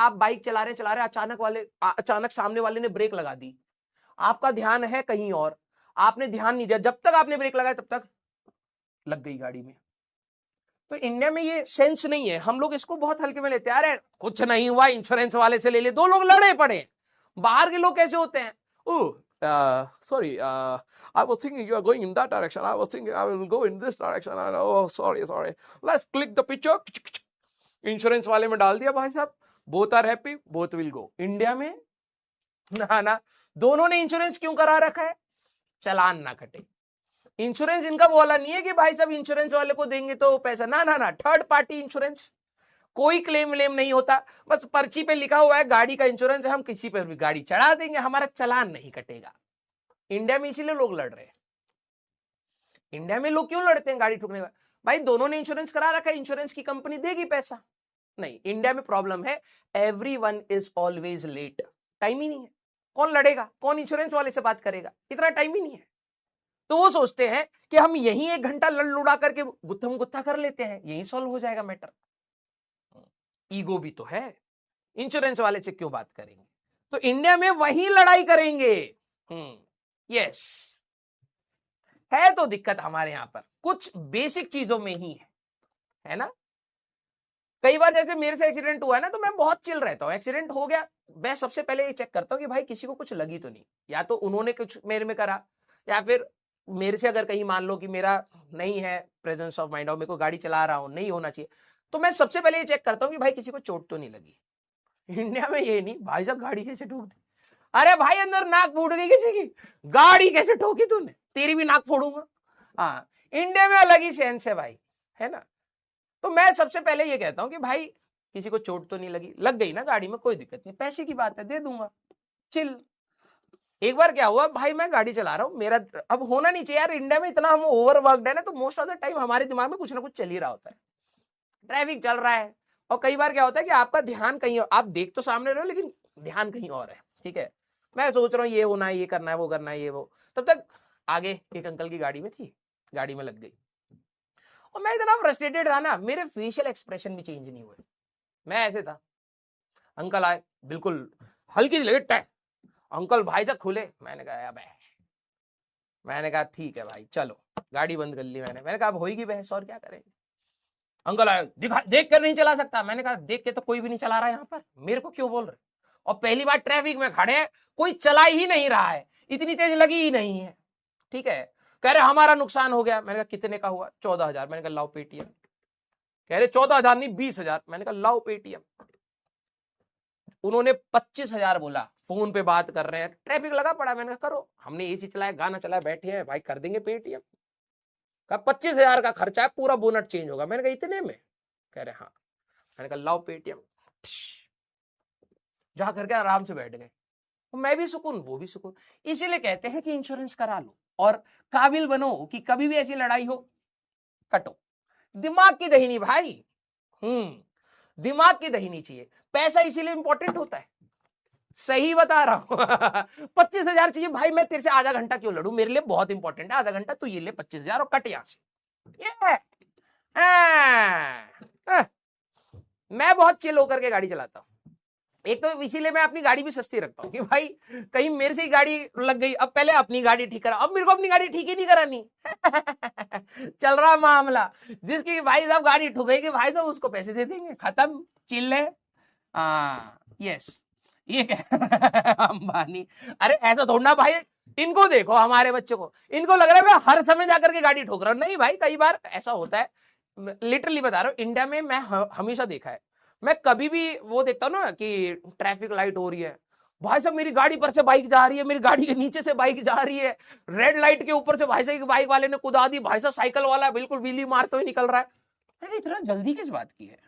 आप बाइक चला रहे अचानक सामने वाले ने ब्रेक लगा दी, आपका ध्यान है कहीं और, आपने ध्यान नहीं दिया, जब तक आपने ब्रेक लगाया तब तक लग गई गाड़ी में। तो इंडिया में ये सेंस नहीं है, हम लोग इसको बहुत हल्के में लेते हैं, अरे कुछ नहीं हुआ, इंश्योरेंस वाले से ले ले, दो लोग लड़े पड़े। बाहर के लोग कैसे होते हैं, sorry, I was thinking you are going in that direction, I was thinking I will go in this direction, oh sorry, let's click the picture, insurance वाले में डाल दिया भाई साहब, both are happy, both will go। India में ना, दोनों ने इंश्योरेंस क्यों करा रखा है, चालान ना कटे। इंश्योरेंस इनका वो वाला नहीं है कि भाई साहब इंश्योरेंस वाले को देंगे तो पैसा, ना, थर्ड पार्टी इंश्योरेंस, कोई क्लेम व्लेम नहीं होता, बस पर्ची पे लिखा हुआ है गाड़ी का इंश्योरेंस है, हम किसी पर भी गाड़ी चढ़ा देंगे, हमारा चालान नहीं कटेगा। इंडिया में इसीलिए लोग लड़ रहे हैं। इंडिया में लोग क्यों लड़ते हैं गाड़ी ठुकने का, भाई दोनों ने इंश्योरेंस करा रखा है, इंश्योरेंस की कंपनी देगी पैसा। नहीं, इंडिया में प्रॉब्लम है, everyone is always late, time ही नहीं है, कौन लड़ेगा, कौन इंश्योरेंस वाले से बात करेगा, इतना टाइम ही नहीं है। तो वो सोचते हैं कि हम यही 1 घंटा लड़ लुड़ा करके गुत्थम गुत्था कर लेते हैं, यही सॉल्व हो जाएगा मैटर। ईगो भी तो है, इंश्योरेंस वाले से क्यों बात करेंगे, तो इंडिया में वही लड़ाई करेंगे। यस, है तो दिक्कत हमारे यहां पर कुछ बेसिक चीजों में ही है ना। कई बार जैसे मेरे से एक्सीडेंट हुआ है ना, तो मैं बहुत चिल रहता हूं, एक्सीडेंट हो गया मैं सबसे पहले ये चेक करता हूं कि भाई किसी को कुछ लगी तो नहीं, या तो उन्होंने कुछ मेरे में करा, या फिर मेरे से अगर कहीं मान लो कि मेरा नहीं है प्रेजेंस ऑफ माइंड और मेरे को गाड़ी चला रहा हूं, नहीं होना चाहिए, तो मैं सबसे पहले ये चेक करता हूं कि भाई किसी को चोट तो नहीं लगी। इंडिया में ये नहीं, भाई साहब गाड़ी कैसे ठोक दी, अरे भाई अंदर नाक फूट गई किसी की, गाड़ी कैसे ठोकी तूने, तेरी भी नाक फोड़ूंगा। हाँ, इंडिया में अलग ही सेंस है भाई, है ना। तो मैं सबसे पहले ये कहता हूं कि भाई किसी को चोट तो नहीं लगी, लग गई ना गाड़ी में कोई दिक्कत नहीं, पैसे की बात है दे दूंगा, चिल। एक बार क्या हुआ भाई, मैं गाड़ी चला रहा हूं, मेरा अब होना नहीं चाहिए यार, इंडिया में इतना हम ओवरवर्क्ड है ना, तो मोस्ट ऑफ द टाइम हमारे दिमाग में कुछ ना कुछ चल ही रहा होता है, ट्रैफिक चल रहा है, और कई बार क्या होता है कि आपका ध्यान कहीं और, आप देख तो सामने रहे हो लेकिन ध्यान कहीं और है, ठीक है। मैं सोच रहा हूँ ये होना है, ये करना है, वो करना है, ये वो, तब तक आगे एक अंकल की गाड़ी में थी, गाड़ी में लग गई, और मैं इतना फ्रस्ट्रेटेड था ना, मेरे फेशियल एक्सप्रेशन भी चेंज नहीं हुए, मैं ऐसे था। अंकल आए, बिल्कुल हल्की सी लेट है, अंकल भाई से खुले, मैंने कहा अबे, मैंने कहा ठीक है भाई चलो, गाड़ी बंद कर ली मैंने कहा अब होगी बहस और क्या करेंगे। अंकल आए, दिखा देख कर नहीं चला सकता, मैंने कहा देख के तो कोई भी नहीं चला रहा है यहाँ पर, मेरे को क्यों बोल रहे, और पहली बार ट्रैफिक में खड़े हैं, कोई चला ही नहीं रहा है, इतनी तेज लगी ही नहीं है, ठीक है। कह रहे हमारा नुकसान हो गया, मैंने कहा कितने का हुआ, 14,000, मैंने कहा लाओ पेटीएम, कह रहे 14,000 नहीं 20,000, मैंने कहा लाओ पेटीएम, उन्होंने 25,000 बोला, फोन पे बात कर रहे हैं, ट्रैफिक लगा पड़ा, मैंने कहा करो, हमने एसी चलाया, गाना चलाया, बैठे हैं भाई, कर देंगे पेटीएम। कहा 25,000 का खर्चा है, पूरा बोनट चेंज होगा, मैंने कहा इतने में, कह रहे हाँ, मैंने कहा लाओ पेटीएम, जा करके आराम से बैठ गए, मैं भी सुकून, वो भी सुकून। इसीलिए कहते हैं कि इंश्योरेंस करा लो और काबिल बनो कि कभी भी ऐसी लड़ाई हो कटो, दिमाग की दही नहीं भाई, दिमाग की दही नहीं चाहिए, पैसा इसीलिए इंपॉर्टेंट होता है, सही बता रहा हूं 25,000 चाहिए भाई, मैं तेरे से आधा घंटा क्यों लड़ू, मेरे लिए बहुत इंपॉर्टेंट है आधा घंटा, तू ये ले 25,000 और कट यहां से, ये मैं बहुत चिल होकर के गाड़ी चलाता हूं, एक तो इसीलिए मैं अपनी गाड़ी भी सस्ती रखता हूँ कि भाई कहीं मेरे से ही गाड़ी लग गई, अब पहले अपनी गाड़ी ठीक करा, अब मेरे को अपनी गाड़ी ठीक ही नहीं करानी चल रहा मामला, जिसकी भाई साहब गाड़ी ठुकेगी भाई साहब उसको पैसे दे देंगे, खत्म, चिल है। यस, ये अंबानी, अरे ऐसा थोड़ा ना भाई, इनको देखो हमारे बच्चों को, इनको लग रहा है मैं हर समय जाकर के गाड़ी ठोक रहा हूं, नहीं भाई कई बार ऐसा होता है, लिटरली बता रहा हूं, इंडिया में मैं हमेशा देखा है, मैं कभी भी वो देखता हूं ना कि ट्रैफिक लाइट हो रही है, भाई साहब मेरी गाड़ी पर से बाइक जा रही है, मेरी गाड़ी के नीचे से बाइक जा रही है, रेड लाइट के ऊपर से भाई साहब बाइक वाले ने कुदा दी, भाई साहब साइकिल वाला बिल्कुल व्हीली मारते हुए निकल रहा है, अरे इतना जल्दी किस बात की है,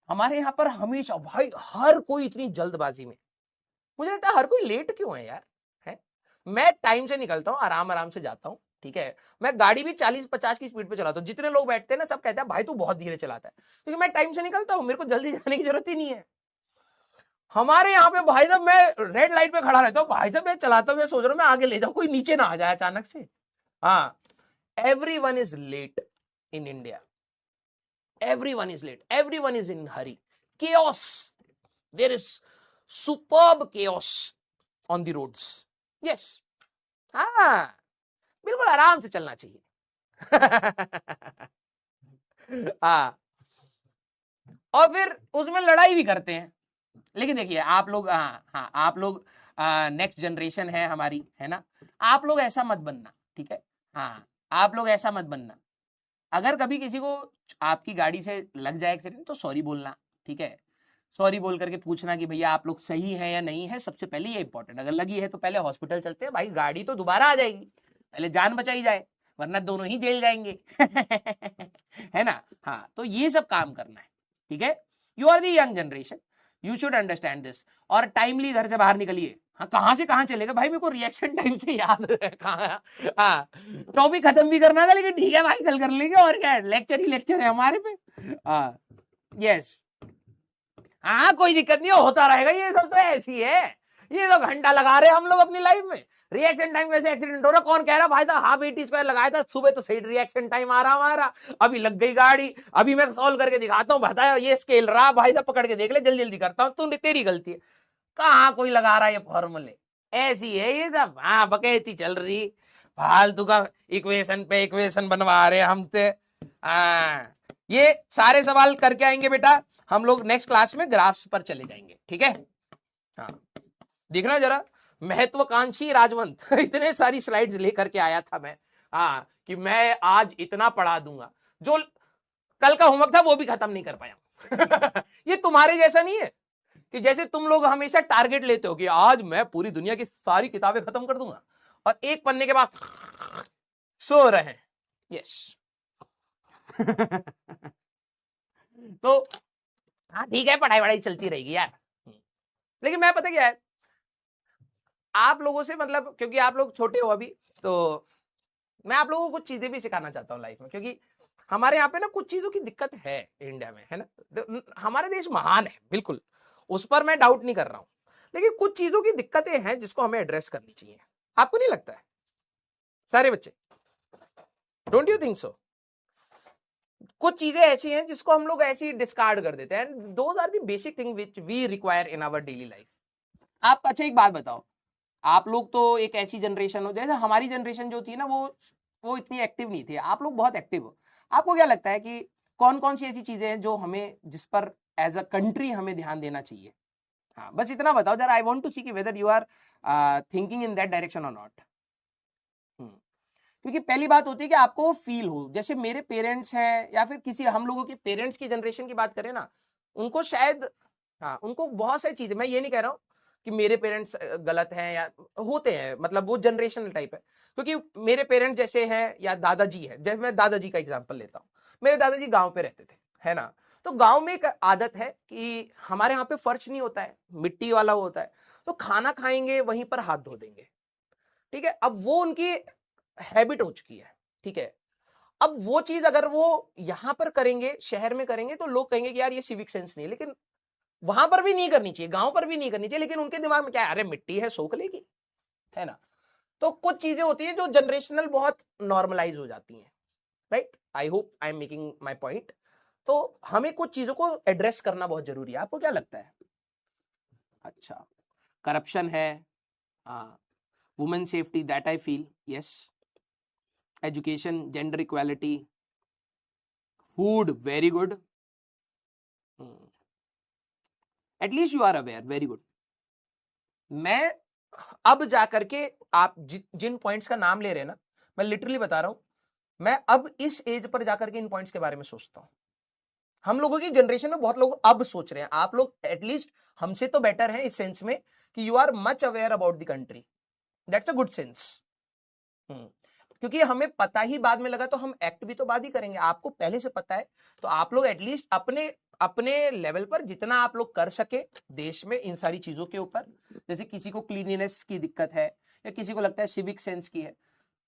हमारे यहाँ पर हमेशा भाई हर कोई इतनी जल्दबाजी में, मुझे लगता है हर कोई लेट क्यों है यार, है, मैं टाइम से निकलता हूँ, आराम आराम से जाता हूँ, ठीक है, मैं गाड़ी भी 40-50 की स्पीड पे चलाता हूँ, जितने लोग बैठते हैं ना सब कहते हैं भाई तू बहुत धीरे चलाता है, क्योंकि मैं टाइम से निकलता हूँ, मेरे को जल्दी जाने की जरूरत ही नहीं है। हमारे यहाँ पे भाई साहब मैं रेड लाइट पे खड़ा रहता हूँ, भाई साहब मैं चलाता हूँ, मैं सोच रहा हूँ मैं आगे ले जाऊँ, कोई नीचे ना आ जाए अचानक से। हाँ, everyone is late in India, everyone is late, everyone is in hurry, chaos, there is superb chaos on the roads. Yes, हाँ, बिल्कुल आराम से चलना चाहिए। हाँ, और फिर उसमें लड़ाई भी करते हैं। लेकिन देखिए आप लोग, हाँ आप लोग नेक्स्ट जनरेशन है हमारी, है ना, आप लोग ऐसा मत बनना, ठीक है। हाँ, आप लोग ऐसा मत बनना। अगर कभी किसी को आपकी गाड़ी से लग जाए एक्सीडेंट तो सॉरी बोलना, ठीक है। सॉरी बोल करके पूछना कि भैया आप लोग सही है या नहीं है, सबसे पहले ये इंपॉर्टेंट। अगर लगी है तो पहले हॉस्पिटल चलते हैं भाई, गाड़ी तो दोबारा आ जाएगी, पहले जान बचाई जाए, वरना दोनों ही जेल जाएंगे। है ना। हाँ, तो ये सब काम करना है, ठीक है। You are the young generation, you should understand this. और टाइमली घर से बाहर निकलिए। हाँ, कहां से कहां चलेगा भाई, मेरे को रिएक्शन टाइम से याद है कहाँ। हाँ, टॉपिक खत्म भी करना था, लेकिन ठीक है भाई, कल कर लेंगे, और क्या है, लेक्चर ही लेक्चर है हमारे पे। हाँ, यस, हाँ कोई दिक्कत नहीं, होता रहेगा, ये सब तो ऐसी है, ये तो घंटा लगा रहे हैं हम लोग अपनी लाइफ में। रिएक्शन टाइम कैसे एक्सीडेंट हो रहा, कौन कह रहा भाई था हाफ 80 स्क्वायर लगाया था, सुबह तो सही रिएक्शन टाइम आ रहा हमारा, अभी लग गई गाड़ी, अभी मैं सॉल्व करके दिखाता हूँ, बताया ये स्केल रहा भाई था, पकड़ के देख ले, जल्दी जल्दी करता हूँ, तू तेरी गलती है। कहाँ कोई लगा रहा है ये फॉर्मूले, ऐसी है ये सब। हाँ, बकैती चल रही, फालतू का इक्वेशन पे इक्वेशन बनवा रहे हम ते। हाँ, ये सारे सवाल करके आएंगे बेटा हम लोग नेक्स्ट क्लास में, ग्राफ्स पर चले जाएंगे, ठीक है। हाँ, देखना जरा, महत्वाकांक्षी राजवंत इतने सारी स्लाइड्स लेकर के आया था मैं, हाँ, कि मैं आज इतना पढ़ा दूंगा, जो कल का होमवर्क था वो भी खत्म नहीं कर पाया। ये तुम्हारे जैसा नहीं है कि जैसे तुम लोग हमेशा टारगेट लेते हो कि आज मैं पूरी दुनिया की सारी किताबें खत्म कर दूंगा, और एक पन्ने के बाद सो रहे हैं। यस। तो हाँ ठीक है, पढ़ाई वढ़ाई चलती रहेगी यार, लेकिन मैं पता क्या है, आप लोगों से मतलब, क्योंकि आप लोग छोटे हो अभी, तो मैं आप लोगों को कुछ चीजें भी सिखाना चाहता हूँ लाइफ में, क्योंकि हमारे यहाँ पे ना कुछ चीजों की दिक्कत है इंडिया में, है ना। हमारा देश महान है बिल्कुल, उस पर मैं डाउट नहीं कर रहा हूं, लेकिन कुछ चीजों की दिक्कतें हैं जिसको हमें एड्रेस करनी चाहिए। आपको नहीं लगता है सारे बच्चे? Don't you think so? कुछ चीजें ऐसी हैं जिसको हम लोग ऐसे ही डिस्कार्ड कर देते हैं, those are the basic thing which we require in our daily life. आप अच्छा एक बात बताओ, आप लोग तो एक ऐसी जनरेशन हो, जैसे हमारी जनरेशन जो थी ना, वो इतनी एक्टिव नहीं थी, आप लोग बहुत एक्टिव हो। आपको क्या लगता है कि कौन कौन सी ऐसी चीजें हैं जो हमें, जिस पर एज अ कंट्री हमें ध्यान देना चाहिए? हाँ, बस इतना बताओ जरा, आई वांट टू सी कि whether you are thinking in that direction or not. क्योंकि पहली बात होती है कि आपको फील हो, जैसे मेरे पेरेंट्स हैं, या फिर किसी हम लोगों के पेरेंट्स की जनरेशन की बात करें ना, उनको शायद, हाँ, उनको बहुत सारी चीजें, मैं ये नहीं कह रहा हूँ कि मेरे पेरेंट्स गलत हैं या होते हैं, मतलब वो जनरेशनल टाइप है, क्योंकि मेरे पेरेंट्स जैसे हैं या दादाजी है, जैसे मैं दादाजी का एग्जांपल लेता हूँ, मेरे दादाजी गांव पे रहते थे, है ना। तो गांव में एक आदत है कि हमारे यहाँ पे फर्श नहीं होता है, मिट्टी वाला होता है, तो खाना खाएंगे वहीं पर हाथ धो देंगे, ठीक है। अब वो उनकी हैबिट हो चुकी है, ठीक है। अब वो चीज अगर वो यहां पर करेंगे, शहर में करेंगे, तो लोग कहेंगे कि यार ये सिविक सेंस नहीं है, लेकिन वहां पर भी नहीं करनी चाहिए, गांव पर भी नहीं करनी चाहिए, लेकिन उनके दिमाग में क्या है, अरे मिट्टी है सोख लेगी, है ना। तो कुछ चीजें होती है जो जनरेशनल बहुत नॉर्मलाइज हो जाती हैं, right. I hope I am making my point. तो हमें कुछ चीजों को एड्रेस करना बहुत जरूरी है। आपको क्या लगता है? अच्छा, करप्शन है, women safety, that I feel, yes. Education, gender equality, food, very good, at least you are aware, very good. मैं अब जाकर के, आप जिन पॉइंट्स का नाम ले रहे हैं ना, मैं लिटरली बता रहा हूं, मैं अब इस एज पर जाकर के इन पॉइंट्स के बारे में सोचता हूं। हम लोगों की जनरेशन में बहुत लोग अब सोच रहे हैं, आप लोग एटलीस्ट हमसे तो बेटर हैं इस सेंस में कि you are much aware about the country, that's a good sense. क्योंकि हमें पता ही बाद में लगा तो हम एक्ट भी तो बाद ही करेंगे, आपको पहले से पता है, तो आप लोग एटलीस्ट अपने अपने लेवल पर जितना आप लोग कर सके देश में इन सारी चीजों के ऊपर, जैसे किसी को क्लीनिनेस की दिक्कत है या किसी को लगता है सिविक सेंस की है,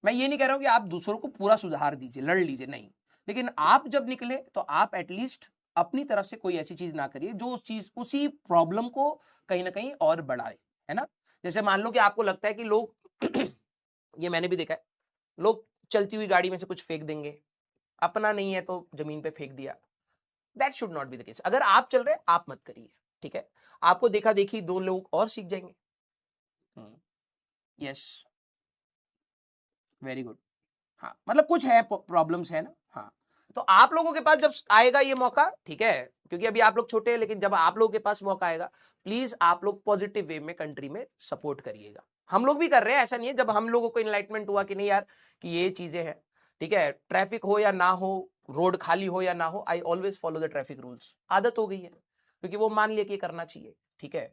मैं ये नहीं कह रहा हूं कि आप दूसरों को पूरा सुधार दीजिए, लड़ लीजिए, नहीं, लेकिन आप जब निकले तो आप एटलीस्ट अपनी तरफ से कोई ऐसी चीज ना करिए जो उसी प्रॉब्लम को कहीं ना कहीं और बढ़ाए, है ना। जैसे मान लो कि आपको लगता है कि लोग ये मैंने भी देखा है, लोग चलती हुई गाड़ी में से कुछ फेंक देंगे, अपना नहीं है तो जमीन पे फेंक दिया, that should not be the case. अगर आप चल रहे हैं आप मत करिए, ठीक है। आपको देखा देखी 2 लोग और सीख जाएंगे। Yes, very good. हाँ, मतलब कुछ है प्रॉब्लम्स है ना। हाँ, तो आप लोगों के पास जब आएगा ये मौका, ठीक है, क्योंकि अभी आप लोग छोटे हैं, लेकिन जब आप लोगों के पास मौका आएगा, प्लीज आप लोग पॉजिटिव वे में कंट्री में सपोर्ट करिएगा। हम लोग भी कर रहे हैं, ऐसा नहीं है। जब हम लोगों को इनलाइटमेंट हुआ कि नहीं यार कि ये चीजें हैं, ठीक है, ट्रैफिक हो या ना हो, रोड खाली हो या ना हो, I always follow the traffic rules. आदत हो गई है, क्योंकि वो मान लिया कि करना चाहिए, ठीक है।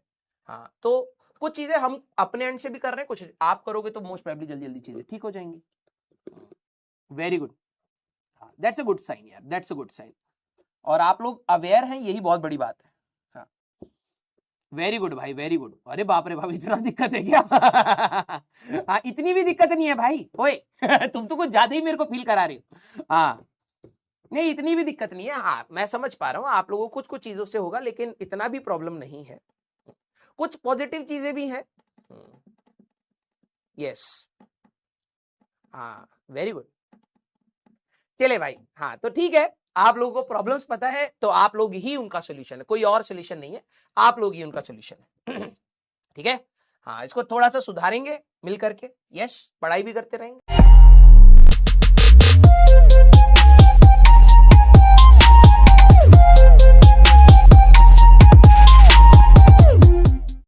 हाँ, तो कुछ चीजें हम अपने एंड से भी कर रहे हैं, कुछ आप करोगे तो मोस्ट प्रोबेबली जल्दी जल्दी चीजें ठीक हो जाएंगी। Very good, that's a good sign यार, दैट्स अ गुड साइन। और आप लोग अवेयर हैं, यही बहुत बड़ी बात है। हाँ, वेरी गुड भाई, वेरी गुड। अरे बाप रे बाप, इतना दिक्कत है क्या? हाँ, इतनी भी दिक्कत नहीं है भाई, ओए। तुम तो कुछ ज्यादा ही मेरे को फील करा रहे हो। हाँ, नहीं इतनी भी दिक्कत नहीं है। हाँ, मैं समझ पा रहा हूँ आप लोगों को कुछ कुछ चीजों से होगा, लेकिन इतना भी प्रॉब्लम नहीं है। कुछ पॉजिटिव चीजें भी हैं। यस, हाँ, वेरी गुड। चले भाई, हाँ, तो ठीक है। आप लोगों को प्रॉब्लम्स पता है, तो आप लोग ही उनका सोल्यूशन है, कोई और सोल्यूशन नहीं है। आप लोग ही उनका सोल्यूशन है। ठीक है। हाँ, इसको थोड़ा सा सुधारेंगे मिल करके। यस, पढ़ाई भी करते रहेंगे।